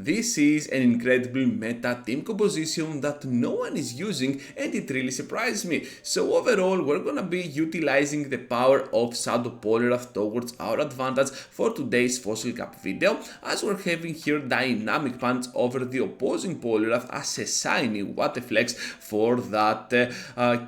This is an incredible meta team composition that no one is using, and it really surprised me. So overall, we're gonna be utilizing the power of Shadow Poliwrath towards our advantage for today's Fossil Cup video, as we're having here Dynamic Punch over the opposing Poliwrath as a shiny. What a flex for that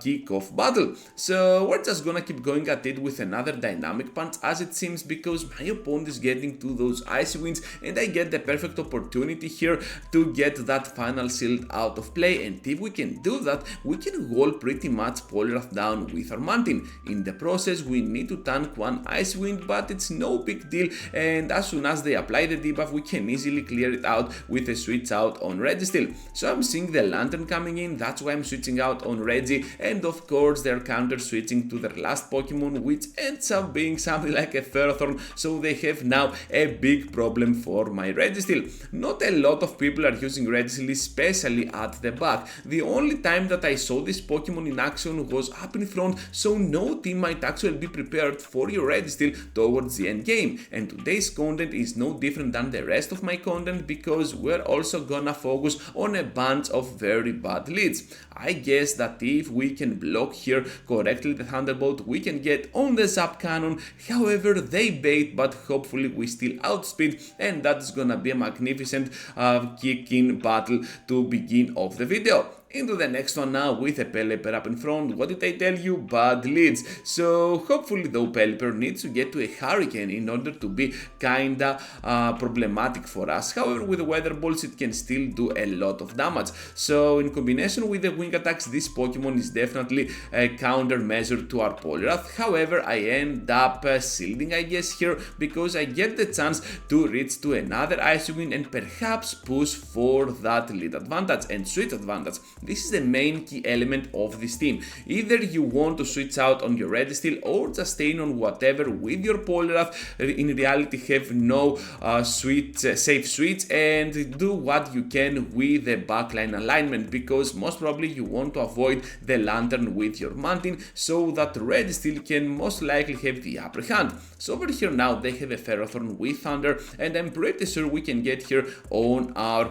kickoff battle. So we're just gonna keep going at it with another Dynamic Punch, as it seems, because my opponent is getting to those icy winds, and I get the perfect opportunity here to get that final shield out of play. And if we can do that, we can wall pretty much Poliwrath down with our Mountain. In the process, we need to tank one ice wind, but it's no big deal, and as soon as they apply the debuff, we can easily clear it out with a switch out on Registeel. So I'm seeing the Lantern coming in, that's why I'm switching out on Reggie, and of course they're counter switching to their last Pokemon, which ends up being something like a Ferrothorn, so they have now a big problem for my Registeel. Not a lot of people are using Registeel, especially at the back. The only time that I saw this Pokemon in action was up in front, so no team might actually be prepared for your Registeel towards the end game. And today's content is no different than the rest of my content, because we're also gonna focus on a bunch of very bad leads. I guess that if we can block here correctly the Thunderbolt, we can get on the Zap Cannon. However, they bait, but hopefully we still outspeed, and that's gonna be a magnificent kick-in battle to begin off the video. Into the next one now with a Pelipper up in front. What did I tell you? Bad leads. So hopefully though Pelipper needs to get to a Hurricane in order to be kinda problematic for us. However, with the Weather Balls it can still do a lot of damage. So in combination with the Wing Attacks, this Pokemon is definitely a countermeasure to our Poliwrath. However, I end up shielding, I guess, here, because I get the chance to reach to another Ice Wind and perhaps push for that lead advantage and switch advantage. This is the main key element of this team. Either you want to switch out on your Registeel or just stay on whatever with your Poliwrath, in reality have no safe switch, and do what you can with the backline alignment, because most probably you want to avoid the Lantern with your Mountain, so that Registeel can most likely have the upper hand. So over here now they have a Ferrothorn with Thunder, and I'm pretty sure we can get here on our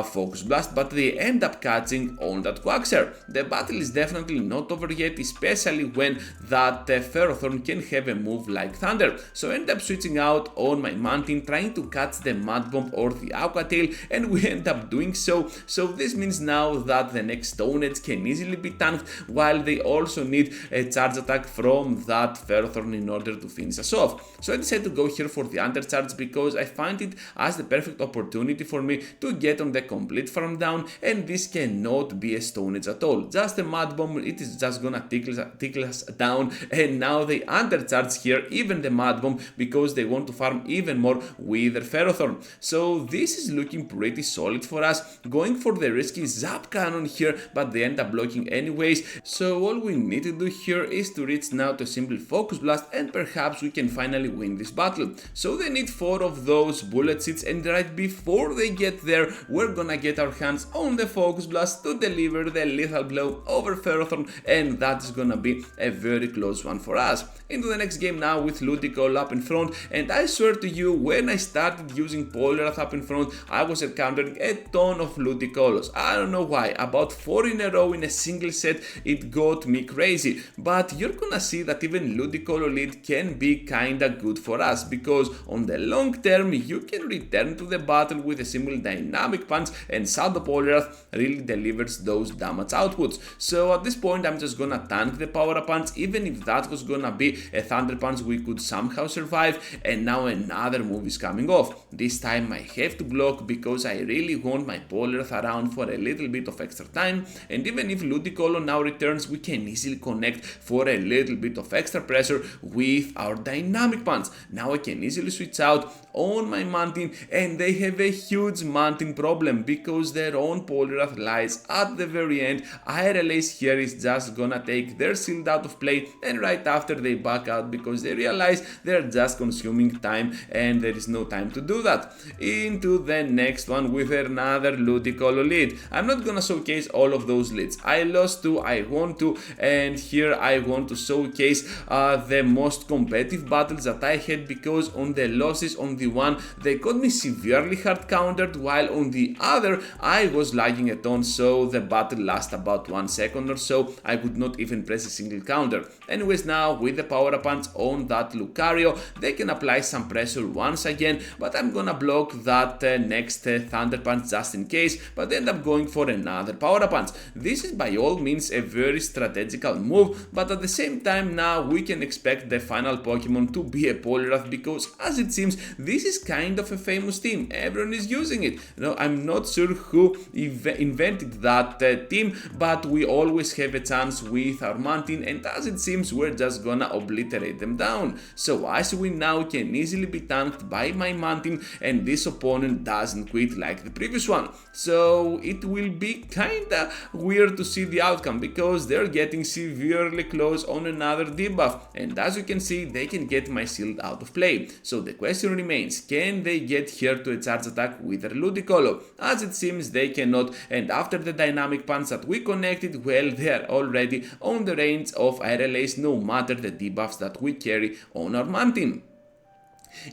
Focus Blast, but they end up catching on that Quagsire. The battle is definitely not over yet, especially when that Ferrothorn can have a move like Thunder. So I end up switching out on my Mountain, trying to catch the Mud Bomb or the Aqua Tail, and we end up doing so. So this means now that the next Stone Edge can easily be tanked, while they also need a charge attack from that Ferrothorn in order to finish us off. So I decided to go here for the Undercharge, because I find it as the perfect opportunity for me to get on the complete farm down, and this cannot be a Stone Edge at all. Just a Mud Bomb, it is just gonna tickle us down, and now they undercharge here even the Mud Bomb, because they want to farm even more with their Ferrothorn. So this is looking pretty solid for us, going for the risky Zap Cannon here, but they end up blocking anyways. So all we need to do here is to reach now to a simple Focus Blast, and perhaps we can finally win this battle. So they need 4 of those Bullet Seeds, and right before they get there, we're gonna get our hands on the Focus Blast to deliver the lethal blow over Ferrothorn, and that's gonna be a very close one for us. Into the next game now with Ludicolo up in front, and I swear to you, when I started using Poliwrath up in front, I was encountering a ton of Ludicolos. I don't know why, about 4 in a row in a single set, it got me crazy. But you're gonna see that even Ludicolo lead can be kinda good for us, because on the long term you can return to the battle with a simple Dynamic Punch, and Shadow Poliwrath really delivers those damage outputs. So at this point I'm just gonna tank the Power Up Punch. Even if that was gonna be a Thunder Punch, we could somehow survive, and now another move is coming off. This time I have to block, because I really want my Poliwrath around for a little bit of extra time, and even if Ludicolo now returns, we can easily connect for a little bit of extra pressure with our Dynamic Punch. Now I can easily switch out on my Mountain, and they have a huge Mountain problem, because their own Poliwrath lies at the very end. IRLA's here is just gonna take their shield out of play, and right after they back out, because they realize they're just consuming time, and there is no time to do that. Into the next one with another Ludicolo lead. I'm not gonna showcase all of those leads. I lost 2, I won 2, and here I want to showcase the most competitive battles that I had, because on the losses on the the one they got me severely hard countered, while on the other I was lagging a ton, so the battle lasted about 1 second or so. I could not even press a single counter. Anyways, now with the power up punch on that Lucario, they can apply some pressure once again, but I'm gonna block that next Thunder Punch just in case, but end up going for another power up punch. This is by all means a very strategical move, but at the same time now we can expect the final Pokemon to be a Poliwrath, because as it seems this is kind of a famous team, everyone is using it. No, I'm not sure who invented that team, but we always have a chance with our Mountain, and as it seems we're just gonna obliterate them down. So Icy Wind now can easily be tanked by my Mountain, and this opponent doesn't quit like the previous one. So it will be kinda weird to see the outcome, because they're getting severely close on another debuff, and as you can see they can get my shield out of play. So the question remains, can they get here to a charge attack with their Ludicolo? As it seems they cannot, and after the dynamic punch that we connected, well, they are already on the range of RLAs no matter the debuffs that we carry on our Mountain.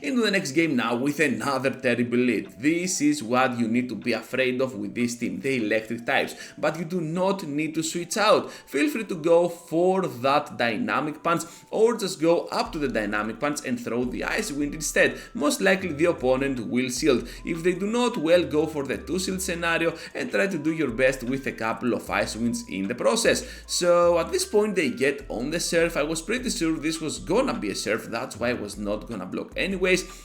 Into the next game now with another terrible lead. This is what you need to be afraid of with this team, the electric types, but you do not need to switch out. Feel free to go for that dynamic punch, or just go up to the dynamic punch and throw the Icy Wind instead. Most likely the opponent will shield. If they do not, well, go for the 2 shield scenario and try to do your best with a couple of Icy Winds in the process. So at this point they get on the surf. I was pretty sure this was gonna be a surf, that's why I was not gonna block anyways,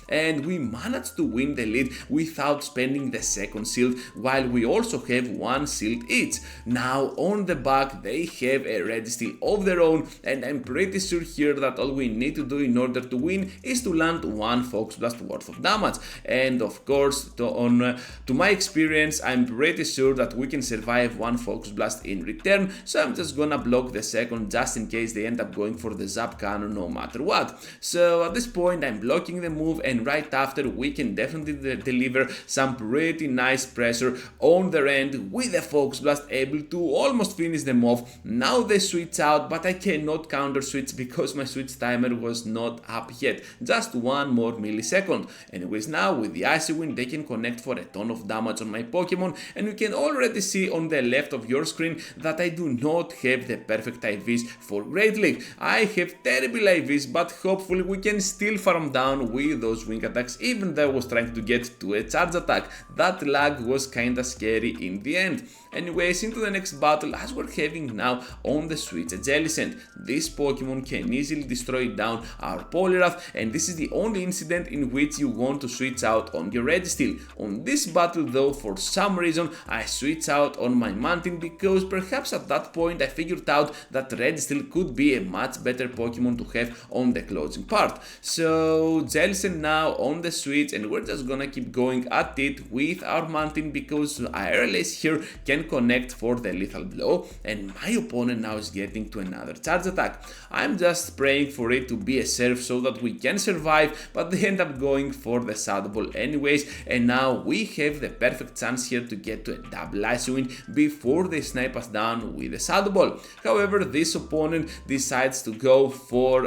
and we managed to win the lead without spending the second shield, while we also have 1 shield each. Now on the back they have a red steel of their own, and I'm pretty sure here that all we need to do in order to win is to land 1 Focus Blast worth of damage, and of course to my experience I'm pretty sure that we can survive 1 Focus Blast in return, so I'm just gonna block the second just in case they end up going for the Zap Cannon no matter what. So at this point I'm blocking the move, and right after we can definitely deliver some pretty nice pressure on their end with the Focus Blast, able to almost finish them off. Now they switch out, but I cannot counter switch because my switch timer was not up yet, just 1 more millisecond. Anyways, now with the Icy Wind they can connect for a ton of damage on my Pokemon, and you can already see on the left of your screen that I do not have the perfect IVs for Great League. I have terrible IVs, but hopefully we can still farm down with those wing attacks, even though I was trying to get to a charge attack. That lag was kinda scary in the end. Anyways, into the next battle, as we're having now on the switch a Jellicent. This Pokemon can easily destroy down our Poliwrath, and this is the only incident in which you want to switch out on your Registeel. On this battle though, for some reason I switch out on my Mountain, because perhaps at that point I figured out that Registeel could be a much better Pokemon to have on the closing part. So Jellicent now on the switch, and we're just gonna keep going at it with our Mountain, because RLS here can connect for the lethal blow, and my opponent now is getting to another charge attack. I'm just praying for it to be a surf so that we can survive, but they end up going for the Shadow Ball anyways, and now we have the perfect chance here to get to a double Icy Wind before they snipe us down with the Shadow Ball. However, this opponent decides to go for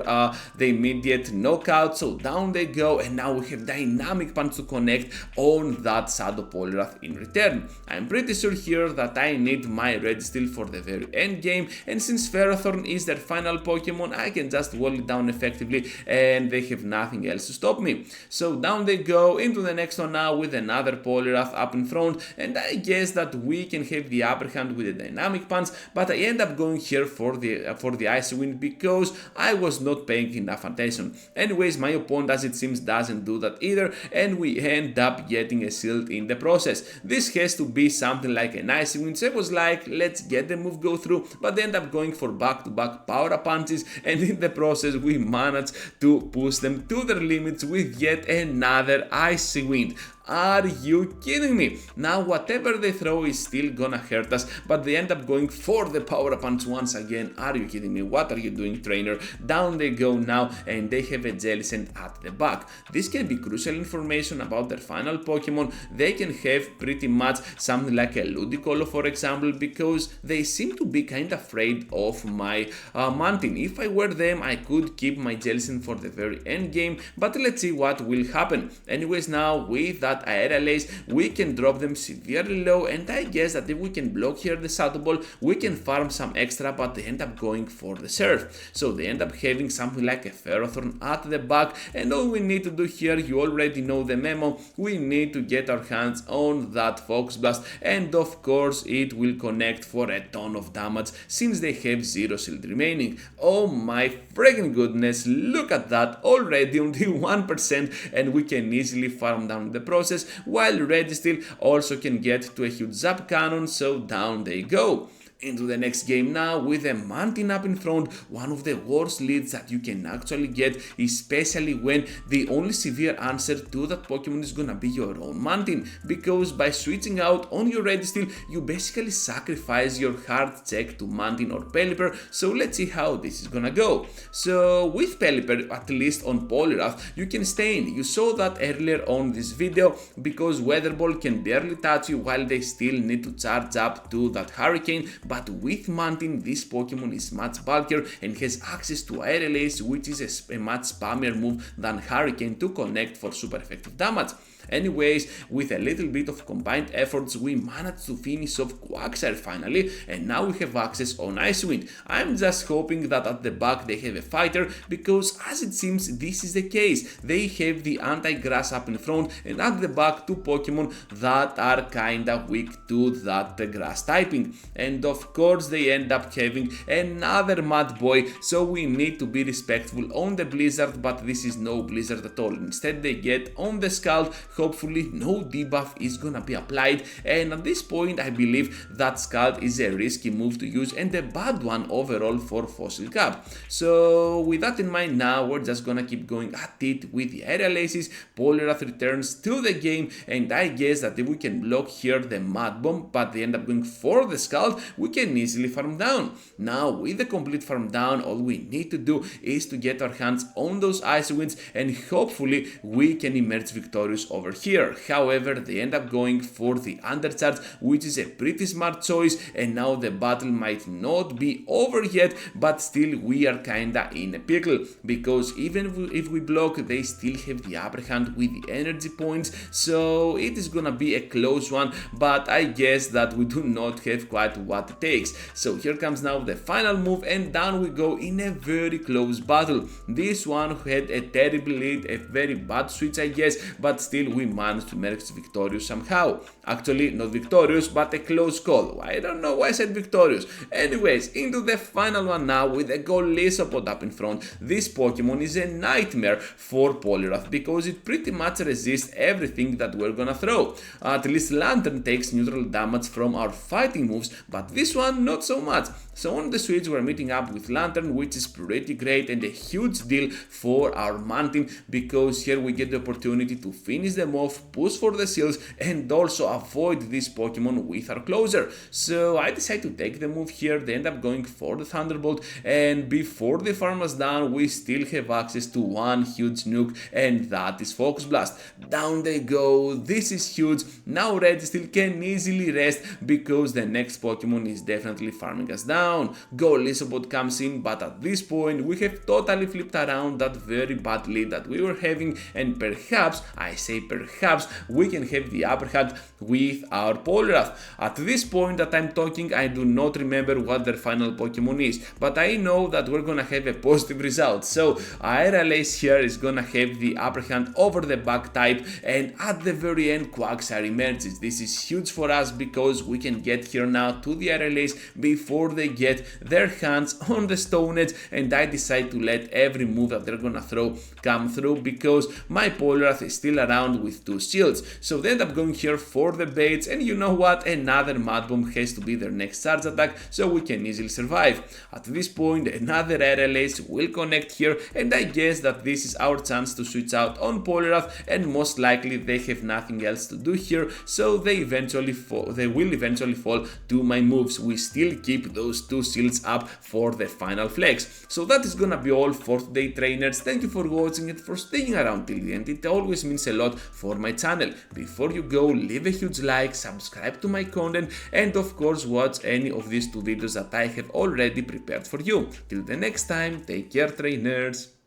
the immediate knockout, so down they go, and now we have Dynamic Punch to connect on that Shadow Poliwrath in return. I'm pretty sure here that I need my Registeel for the very end game, and since Ferrothorn is their final Pokemon, I can just wall it down effectively and they have nothing else to stop me. So down they go into the next one now with another Poliwrath up in front, and I guess that we can have the upper hand with the Dynamic Punch, but I end up going here for the Icy Wind because I was not paying enough attention. Anyways, my opponent, as it seems, doesn't do that either, and we end up getting a shield in the process. This has to be something like an Icy Wind, so I was like, let's get the move go through, but they end up going for back-to-back power up punches, and in the process we managed to push them to their limits with yet another Icy Wind. Are you kidding me? Now whatever they throw is still gonna hurt us, but they end up going for the power up punch once again. Are you kidding me? What are you doing, trainer? Down they go now, and they have a Jellicent at the back. This can be crucial information about their final Pokemon. They can have pretty much something like a Ludicolo, for example, because they seem to be kind of afraid of my Mountain. If I were them, I could keep my Jellicent for the very end game, but let's see what will happen. Anyways, now with that Aerial Ace, we can drop them severely low, and I guess that if we can block here the Shadow Ball, we can farm some extra, but they end up going for the Surf. So they end up having something like a Ferrothorn at the back, and all we need to do here, you already know the memo, we need to get our hands on that Focus Blast, and of course it will connect for a ton of damage since they have 0 shield remaining. Oh my freaking goodness, look at that, already on the 1%, and we can easily farm down in the process, while Registeel also can get to a huge Zap Cannon, so down they go. Into the next game now with a Mountain up in front, one of the worst leads that you can actually get, especially when the only severe answer to that Pokemon is gonna be your own Mountain, because by switching out on your Registeel, you basically sacrifice your hard check to Mountain or Pelipper, so let's see how this is gonna go. So with Pelipper, at least on Poliwrath, you can stay in. You saw that earlier on this video, because Weather Ball can barely touch you while they still need to charge up to that Hurricane. But with Mountain, this Pokemon is much bulkier and has access to Aerial Ace, which is a much spammier move than Hurricane to connect for super effective damage. Anyways, with a little bit of combined efforts, we managed to finish off Quagsire finally, and now we have access on Ice Wind. I'm just hoping that at the back they have a fighter, because as it seems this is the case. They have the anti-grass up in front, and at the back 2 Pokemon that are kinda weak to that grass typing. And of course they end up having another Mud Boy, so we need to be respectful on the Blizzard, but this is no Blizzard at all. Instead they get on the Scald. Hopefully no debuff is gonna be applied, and at this point I believe that Scald is a risky move to use and a bad one overall for Fossil Cap. So with that in mind, now we're just gonna keep going at it with the Aerial Aces. Poliwrath returns to the game, and I guess that if we can block here the Mud Bomb, but they end up going for the Scald, we can easily farm down. Now with the complete farm down, all we need to do is to get our hands on those Ice Winds, and hopefully we can emerge victorious over here. However, they end up going for the Undercharge, which is a pretty smart choice, and now the battle might not be over yet, but still we are kinda in a pickle, because even if we block, they still have the upper hand with the energy points, so it is gonna be a close one, but I guess that we do not have quite what it takes. So here comes now the final move, and down we go in a very close battle. This one had a terrible lead, a very bad switch I guess, but still we managed to emerge victorious somehow. Actually, not victorious, but a close call. I don't know why I said victorious. Anyways, into the final one now with a Golisopod up in front. This Pokemon is a nightmare for Poliwrath because it pretty much resists everything that we're gonna throw. At least Lantern takes neutral damage from our fighting moves, but this one not so much. So on the switch we're meeting up with Lantern, which is pretty great and a huge deal for our Mountain, because here we get the opportunity to finish them off, push for the seals, and also avoid this Pokemon with our closer. So I decide to take the move here. They end up going for the Thunderbolt, and before they farm us down, we still have access to one huge nuke, and that is Focus Blast. Down they go. This is huge. Now Registeel can easily rest because the next Pokemon is definitely farming us down. Golisopod comes in, but at this point we have totally flipped around that very bad lead that we were having, and perhaps, I say perhaps, we can have the upper hand with our Poliwrath. At this point that I'm talking, I do not remember what their final Pokemon is, but I know that we're gonna have a positive result. So Aerial Ace here is gonna have the upper hand over the back type, and at the very end Quagsire emerges. This is huge for us because we can get here now to the Aerial Ace before they get their hands on the Stone Edge, and I decide to let every move that they're gonna throw come through because my Poliwrath is still around down with 2 shields. So they end up going here for the baits, and you know what, another Mud Bomb has to be their next charge attack, so we can easily survive. At this point another RLS will connect here, and I guess that this is our chance to switch out on Poliwrath, and most likely they have nothing else to do here, so they will eventually fall to my moves. We still keep those 2 shields up for the final flex. So that is gonna be all for today, trainers. Thank you for watching and for staying around till the end. It always means a lot for my channel. Before you go, leave a huge like, subscribe to my content, and of course watch any of these 2 videos that I have already prepared for you. Till the next time, take care, trainers.